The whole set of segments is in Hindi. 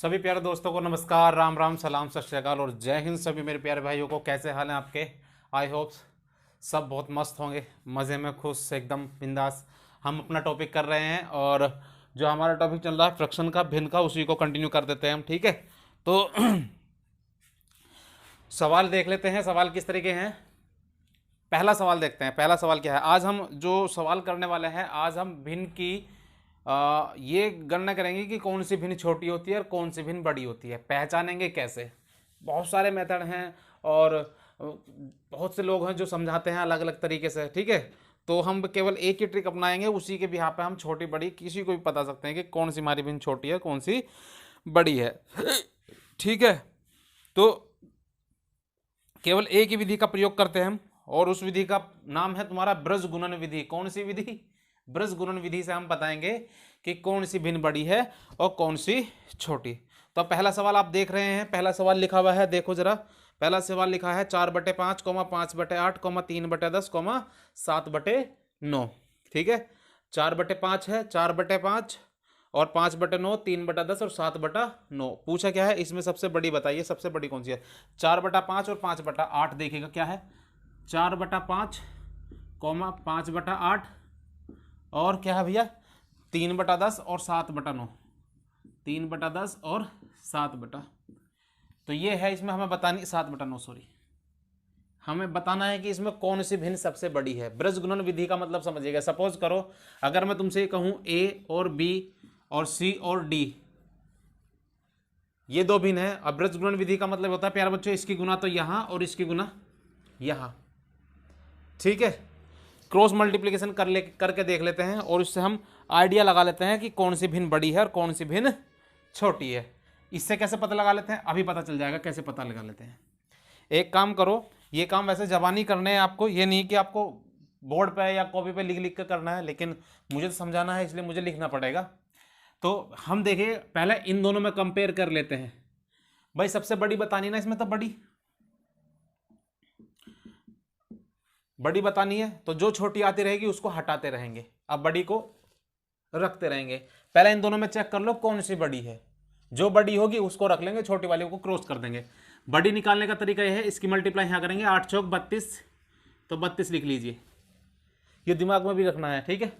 सभी प्यारे दोस्तों को नमस्कार, राम राम, सलाम, सत श्री अकाल और जय हिंद। सभी मेरे प्यारे भाइयों को कैसे हाल हैं आपके। आई होप सब बहुत मस्त होंगे, मज़े में, खुश, एकदम बिंदास। हम अपना टॉपिक कर रहे हैं और जो हमारा टॉपिक चल रहा है फ्रैक्शन का, भिन्न का, उसी को कंटिन्यू कर देते हैं हम। ठीक है, तो सवाल देख लेते हैं। सवाल किस तरीके हैं। पहला सवाल देखते हैं। पहला सवाल क्या है। आज हम जो सवाल करने वाले हैं, आज हम भिन्न की ये गणना करेंगे कि कौन सी भिन्न छोटी होती है और कौन सी भिन्न बड़ी होती है। पहचानेंगे कैसे। बहुत सारे मेथड हैं और बहुत से लोग हैं जो समझाते हैं अलग अलग तरीके से। ठीक है, तो हम केवल एक ही ट्रिक अपनाएंगे, उसी के बिहाफ पे हम छोटी बड़ी किसी को भी बता सकते हैं कि कौन सी हमारी भिन्न छोटी है, कौन सी बड़ी है। ठीक है, तो केवल एक ही विधि का प्रयोग करते हैं हम, और उस विधि का नाम है तुम्हारा ब्रज गुणन विधि। कौन सी विधि? ब्रज गुणन विधि से हम बताएंगे कि कौन सी भिन्न बड़ी है और कौन सी छोटी। तो पहला सवाल आप देख रहे हैं। पहला सवाल लिखा हुआ है, देखो जरा। पहला सवाल लिखा है 4/5, 5/8, 3/10, 7/9। ठीक है, 4/5 है, 4/5 और 5/9, 3/10 और 7/9। पूछा क्या है इसमें सबसे बड़ी बताइए, सबसे बड़ी कौन सी है। 4/5 और 5/8 देखिएगा क्या है। 4/5, 5/8 और क्या है भैया 3/10 और 7/9। 3/10 और 7/। तो ये है, इसमें हमें बतानी 7/9, सॉरी, हमें बताना है कि इसमें कौन सी भिन्न सबसे बड़ी है। ब्रज गुणन विधि का मतलब समझिएगा। सपोज करो अगर मैं तुमसे कहूं ए और बी और सी और डी, ये दो भिन्न है। अब ब्रज गुणन विधि का मतलब होता है प्यारे बच्चों, इसकी गुना तो यहां और इसकी गुना यहां। ठीक है, क्रॉस मल्टीप्लिकेशन करके देख लेते हैं और उससे हम आइडिया लगा लेते हैं कि कौन सी भिन्न बड़ी है और कौन सी भिन्न छोटी है। इससे कैसे पता लगा लेते हैं, अभी पता चल जाएगा कैसे पता लगा लेते हैं। एक काम करो, ये काम वैसे जबानी करने हैं आपको, ये नहीं कि आपको बोर्ड पे या कॉपी पे लिख लिख कर करना है, लेकिन मुझे तो समझाना है इसलिए मुझे लिखना पड़ेगा। तो हम देखिए पहले इन दोनों में कंपेयर कर लेते हैं। भाई सबसे बड़ी बतानी ना इसमें, तो बड़ी बतानी है, तो जो छोटी आती रहेगी उसको हटाते रहेंगे, अब बड़ी को रखते रहेंगे। पहले इन दोनों में चेक कर लो कौन सी बड़ी है। जो बड़ी होगी उसको रख लेंगे, छोटी वाली को क्रॉस कर देंगे। बड़ी निकालने का तरीका यह है, इसकी मल्टीप्लाई यहां करेंगे। 8 चौक 32, तो 32 लिख लीजिए, ये दिमाग में भी रखना है। ठीक है,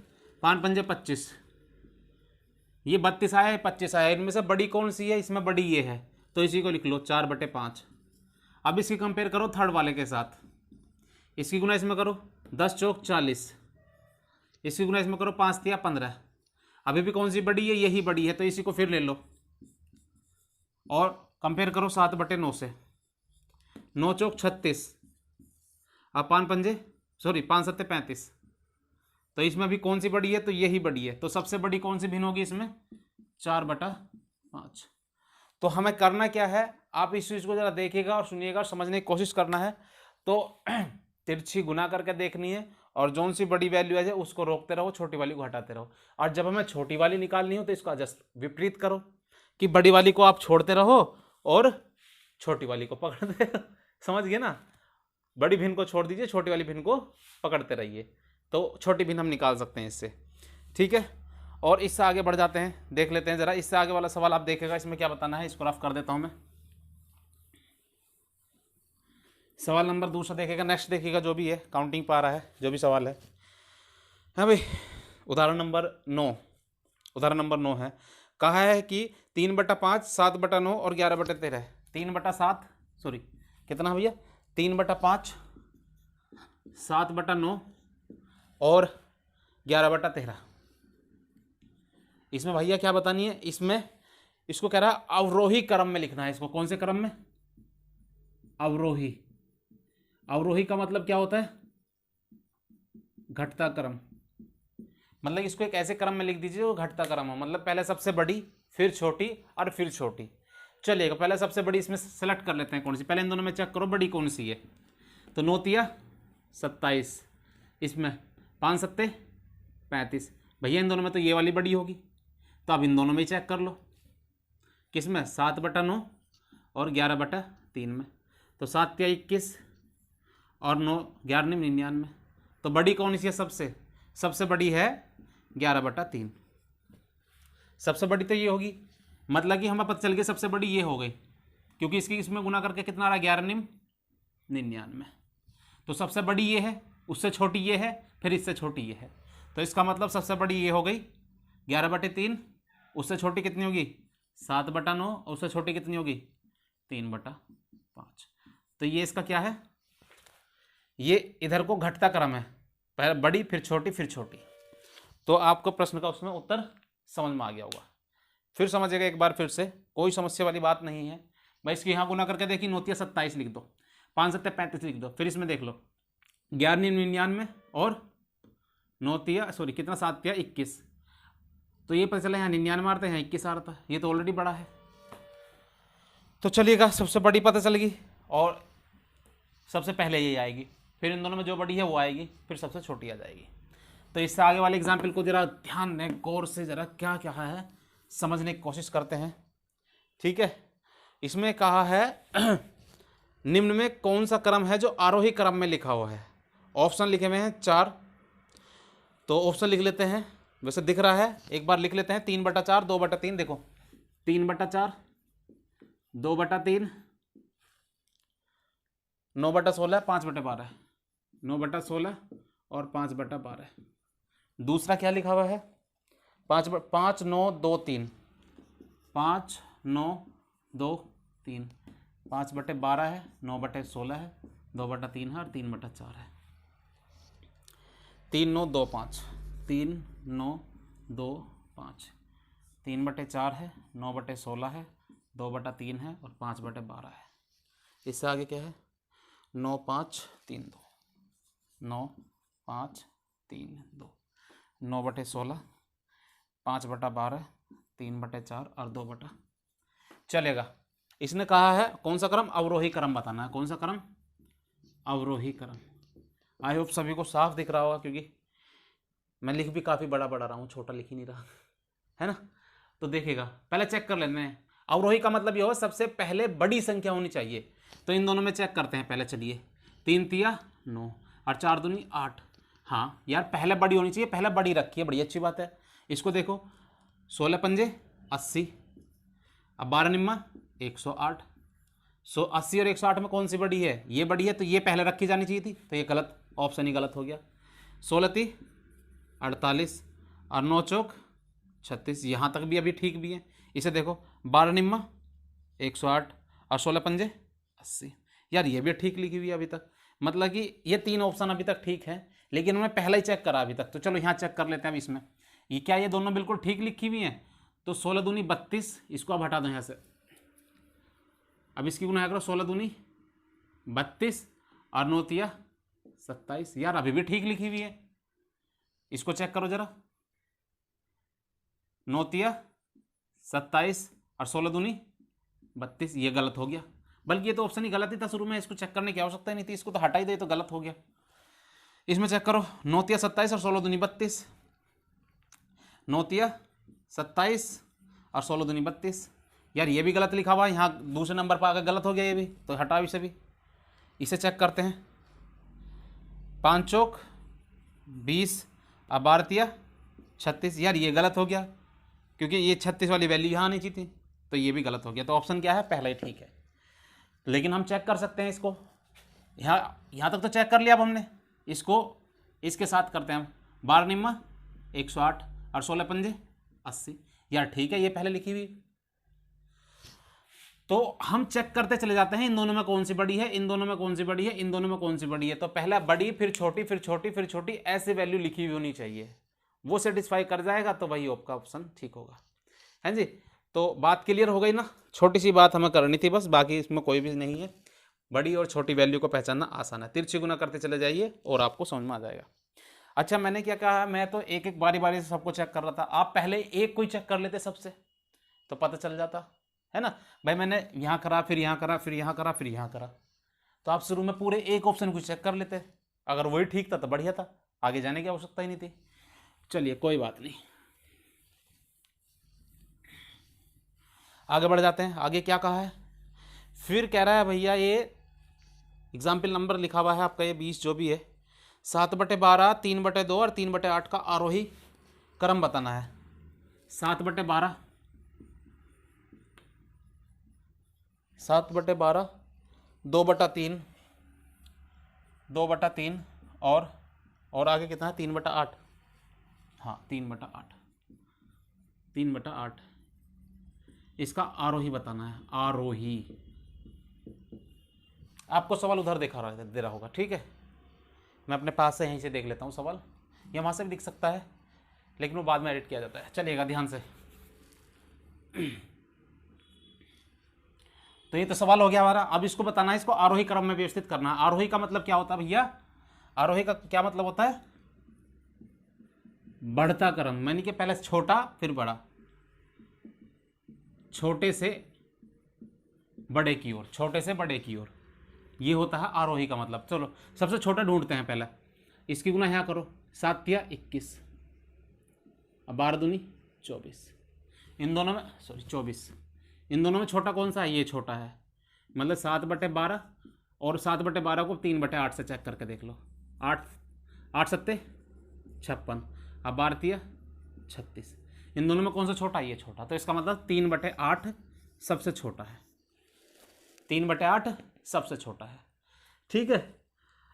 5 पंजे 25, ये 32 आया है, 25 आया है। इनमें से बड़ी कौन सी है, इसमें बड़ी ये है, तो इसी को लिख लो 4/5। अब इसकी कंपेयर करो थर्ड वाले के साथ, इसकी गुना इसमें करो 10 चौक 40, इसकी गुना इसमें करो 5 तिया 15। अभी भी कौन सी बड़ी है, यही बड़ी है, तो इसी को फिर ले लो और कंपेयर करो 7/9 से। 9 चौक 36, अब 5 7 35, तो इसमें भी कौन सी बड़ी है, तो यही बड़ी है। तो सबसे बड़ी कौन सी भिन्न होगी इसमें, 4/5। तो हमें करना क्या है, आप इस चीज़ को जरा देखिएगा और सुनिएगा और समझने की कोशिश करना है। तो तिरछी गुना करके देखनी है और जौन सी बड़ी वैल्यू है उसको रोकते रहो, छोटी वाली को हटाते रहो। और जब हमें छोटी वाली निकालनी हो तो इसका जस्ट विपरीत करो कि बड़ी वाली को आप छोड़ते रहो और छोटी वाली को पकड़ते रहो। समझ गए ना, बड़ी भिन्न को छोड़ दीजिए, छोटी वाली भिन्न को पकड़ते रहिए, तो छोटी भिन्न हम निकाल सकते हैं इससे। ठीक है, और इससे आगे बढ़ जाते हैं, देख लेते हैं जरा। इससे आगे वाला सवाल आप देखेगा, इसमें क्या बताना है, इसको रफ कर देता हूं मैं। सवाल नंबर दूसरा देखेगा, नेक्स्ट देखिएगा, जो भी है काउंटिंग पर आ रहा है, जो भी सवाल है। हाँ भाई, उदाहरण नंबर 9, उदाहरण नंबर 9 है। कहा है कि 3/5, 7/9 और 11/13। 3/7, सॉरी कितना भैया, 3/5, 7/9 और 11/13। इसमें भैया क्या बतानी है, इसमें इसको कह रहा है अवरोही क्रम में लिखना है। इसको कौन से क्रम में, अवरोही। अवरोही का मतलब क्या होता है, घटता क्रम। मतलब इसको एक ऐसे क्रम में लिख दीजिए जो घटता क्रम हो, मतलब पहले सबसे बड़ी, फिर छोटी और फिर छोटी। चलिएगा, पहले सबसे बड़ी इसमें सेलेक्ट कर लेते हैं कौन सी। पहले इन दोनों में चेक करो बड़ी कौन सी है। तो 9 तिया 27, इसमें 5 7 35। भैया इन दोनों में तो ये वाली बड़ी होगी, तो अब इन दोनों में ही चेक कर लो, किसमें, 7/9 और 11/3 में। तो 7 तिया 21 और 9 11 99। तो बड़ी कौन सी है, सबसे बड़ी है 11/3। सबसे बड़ी तो ये होगी, मतलब कि हमें पता चल गया सबसे बड़ी ये हो गई, क्योंकि इसकी इसमें गुना करके कितना आ रहा है 11 निम 99। तो सबसे बड़ी ये है, उससे छोटी ये है, फिर इससे छोटी ये है। तो इसका मतलब सबसे बड़ी ये हो गई 11/3, उससे छोटी कितनी होगी 7/9, और उससे छोटी कितनी होगी 3/5। तो ये इसका क्या है, ये इधर को घटता क्रम है, पहले बड़ी फिर छोटी फिर छोटी। तो आपको प्रश्न का उसमें उत्तर समझ में आ गया होगा। फिर समझिएगा एक बार फिर से, कोई समस्या वाली बात नहीं है भाई। इसकी यहाँ गुना करके देखिए, 9 × 27 लिख दो, 5 × 7 = 35 लिख दो। फिर इसमें देख लो 11 × 99 और 9 × सॉरी कितना 7 × 21। तो ये पता चला यहाँ 99 मारते हैं, 21 आ रहा था, ये तो ऑलरेडी बड़ा है। तो चलिएगा, सबसे बड़ी पता चलेगी और सबसे पहले ये आएगी, फिर इन दोनों में जो बड़ी है वो आएगी, फिर सबसे छोटी आ जाएगी। तो इससे आगे वाले एग्जाम्पल को जरा ध्यान दें, गौर से जरा क्या क्या है समझने की कोशिश करते हैं, ठीक है। इसमें कहा है निम्न में कौन सा क्रम है जो आरोही क्रम में लिखा हुआ है। ऑप्शन लिखे हुए हैं 4, तो ऑप्शन लिख लेते हैं, वैसे दिख रहा है, एक बार लिख लेते हैं। 3/4, 2/3, देखो 3/4, 2/3, 9/16, 5/12, 9/16 और 5/12। दूसरा क्या लिखा हुआ है 5 9 2 3, 5 9 2 3, 5/12 है, 9/16 है, 2/3 है और 3/4 है। 3 9 2 5, 3 9 2 5, 3/4 है, 9/16 है, 2/3 है और 5/12 है। इससे आगे क्या है 9 5 3 2, 9 5 3 2, 9/16, 5/12, 3/4 और 2/। चलेगा। इसने कहा है कौन सा क्रम, अवरोही क्रम बताना है। कौन सा क्रम, अवरोही क्रम। आई होप सभी को साफ दिख रहा होगा, क्योंकि मैं लिख भी काफ़ी बड़ा रहा हूँ, छोटा लिख ही नहीं रहा है ना। तो देखिएगा, पहले चेक कर लेते हैं। अवरोही का मतलब ये हो सबसे पहले बड़ी संख्या होनी चाहिए। तो इन दोनों में चेक करते हैं पहले। चलिए 3 × 9 और 4 दूनी 8। हाँ यार, पहले बड़ी होनी चाहिए, पहले बड़ी रखी है, बड़ी अच्छी बात है। इसको देखो 16 पंजे 80, अब 12 निम्मा 108। 80 और 108 में कौन सी बड़ी है, ये बड़ी है, तो ये पहले रखी जानी चाहिए थी, तो ये गलत, ऑप्शन ही गलत हो गया। 16 × 3 = 48 और 9 चौक 36, यहाँ तक भी अभी ठीक भी है। इसे देखो 12 निम्मा 108 और 16 पंजे 80। यार ये भी ठीक लिखी हुई है अभी तक, मतलब कि ये 3 ऑप्शन अभी तक ठीक है, लेकिन उन्होंने पहले ही चेक करा अभी तक। तो चलो यहाँ चेक कर लेते हैं अब इसमें, ये क्या ये दोनों बिल्कुल ठीक लिखी हुई हैं। तो 16 दूनी 32, इसको अब हटा दो यहाँ से। अब इसकी गुना करो 16 दूनी 32 और 9 × 27। यार अभी भी ठीक लिखी हुई है, इसको चेक करो जरा। 9 × 27 और 16 दूनी 32, ये गलत हो गया। बल्कि ये तो ऑप्शन ही गलत ही था शुरू में, इसको चेक करने की आवश्यकता ही नहीं थी, इसको तो हटा ही दे तो गलत हो गया। इसमें चेक करो 9 × 27 और 16 दूनी 32, 9 × 27 और 16 दूनी 32। यार ये भी गलत लिखा हुआ है, यहाँ दूसरे नंबर पर आकर गलत हो गया ये भी, तो हटाओ इसे भी। इसे चेक करते हैं। 5 चौक 20 और 12 × 36। यार ये गलत हो गया, क्योंकि ये 36 वाली वैल्यू यहाँ आनी चाहिए थी, तो ये भी गलत हो गया। तो ऑप्शन क्या है, पहला ही ठीक है। लेकिन हम चेक कर सकते हैं इसको, यहाँ तक तो चेक कर लिया अब हमने। इसको इसके साथ करते हैं हम। 12 निम्मा 108 और 16 पंजे 80। यार ठीक है, ये पहले लिखी हुई। तो हम चेक करते चले जाते हैं इन दोनों में कौन सी बड़ी है, इन दोनों में कौन सी बड़ी है, इन दोनों में कौन सी बड़ी है। तो पहला बड़ी, फिर छोटी, फिर छोटी, फिर छोटी, ऐसे वैल्यू लिखी हुई होनी चाहिए। वो सेटिस्फाई कर जाएगा तो वही आपका ऑप्शन ठीक होगा, है जी। तो बात क्लियर हो गई ना, छोटी सी बात हमें करनी थी बस, बाकी इसमें कोई भी नहीं है। बड़ी और छोटी वैल्यू को पहचानना आसान है, तिरछी गुना करते चले जाइए और आपको समझ में आ जाएगा। अच्छा, मैंने क्या कहा, मैं तो एक एक बारी बारी से सबको चेक कर रहा था। आप पहले एक को ही चेक कर लेते सबसे, तो पता चल जाता है ना भाई। मैंने यहाँ करा, फिर यहाँ करा, फिर यहाँ करा, फिर यहाँ करा, तो आप शुरू में पूरे एक ऑप्शन को चेक कर लेते। अगर वही ठीक था तो बढ़िया था, आगे जाने की आवश्यकता ही नहीं थी। चलिए कोई बात नहीं, आगे बढ़ जाते हैं। आगे क्या कहा है, फिर कह रहा है भैया, ये एग्जाम्पल नंबर लिखा हुआ है आपका ये 20 जो भी है, 7/12, 3/2 और 3/8 का आरोही क्रम बताना है। 7/12 7/12, 2/3, 2/3 और आगे कितना है 3/8। हाँ 3/8, 3/8। इसका आरोही बताना है, आरोही। आपको सवाल उधर दे रहा होगा, ठीक है। मैं अपने पास से यहीं से देख लेता हूँ सवाल, या वहाँ से भी दिख सकता है, लेकिन वो बाद में एडिट किया जाता है। चलिएगा ध्यान से। तो ये तो सवाल हो गया हमारा। अब इसको बताना है, इसको आरोही क्रम में व्यवस्थित करना है। आरोही का मतलब क्या होता है भैया? आरोही का क्या मतलब होता है? बढ़ता क्रम, यानी कि पहले छोटा फिर बड़ा, छोटे से बड़े की ओर, छोटे से बड़े की ओर, ये होता है आरोही का मतलब। चलो सबसे छोटा ढूंढते हैं पहले। इसकी गुना यहाँ करो, 7 या 21, अब 12 दूनी 24। इन दोनों में 24, इन दोनों में छोटा कौन सा है? ये छोटा है, मतलब 7/12 और 7/12 को 3/8 से चेक करके देख लो। 8 7 56, अब 12 36। इन दोनों में कौन सा छोटा? ये छोटा। तो इसका मतलब 3/8 सबसे छोटा है, 3/8 सबसे छोटा है, ठीक है।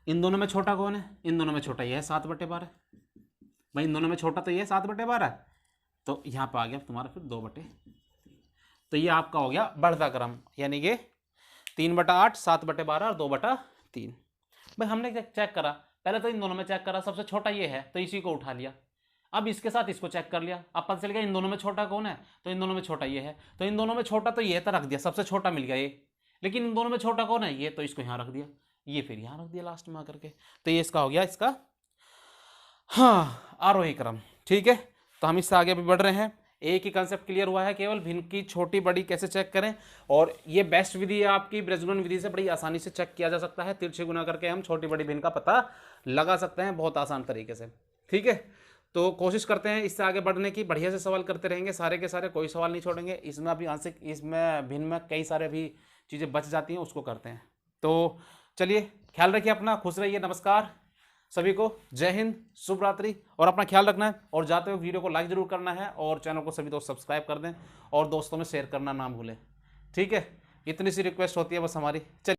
इन दोनों में छोटा कौन है? इन दोनों में छोटा ये है 7/12। भाई इन दोनों में छोटा तो ये है 7/12, तो यहाँ पर आ गया तुम्हारा फिर 2/3। तो ये आपका हो गया बढ़ता क्रम, यानी कि 3/8, 7/12 और 2/3। भाई हमने चेक करा, पहले तो इन दोनों में चेक करा, सबसे छोटा ये है तो इसी को उठा लिया। अब इसके साथ इसको चेक कर लिया, अब पता चल गया इन दोनों में छोटा कौन है, तो इन दोनों में छोटा ये है। तो इन दोनों में छोटा तो ये तो रख दिया, सबसे छोटा मिल गया ये। लेकिन इन दोनों में छोटा कौन है? ये, तो इसको यहाँ रख दिया, ये फिर यहाँ रख दिया लास्ट में आकर के। तो ये इसका हो गया, इसका हाँ आरोही क्रम, ठीक है। तो हम इससे आगे भी बढ़ रहे हैं। एक ही कंसेप्ट क्लियर हुआ है, केवल भिन्न की छोटी बड़ी कैसे चेक करें। और ये बेस्ट विधि है आपकी, ब्रेजगुणन विधि से बड़ी आसानी से चेक किया जा सकता है। तिरछे गुना करके हम छोटी बड़ी भिन्न का पता लगा सकते हैं बहुत आसान तरीके से, ठीक है। तो कोशिश करते हैं इससे आगे बढ़ने की, बढ़िया से सवाल करते रहेंगे, सारे के सारे, कोई सवाल नहीं छोड़ेंगे। इसमें अभी आंशिक, इसमें भिन्न में कई सारे भी चीज़ें बच जाती हैं, उसको करते हैं। तो चलिए, ख्याल रखिए अपना, खुश रहिए। नमस्कार सभी को, जय हिंद, शुभ रात्रि। और अपना ख्याल रखना है, और जाते हुए वीडियो को लाइक जरूर करना है, और चैनल को सभी दोस्त सब्सक्राइब कर दें, और दोस्तों में शेयर करना ना भूलें, ठीक है। इतनी सी रिक्वेस्ट होती है बस हमारी। चलिए।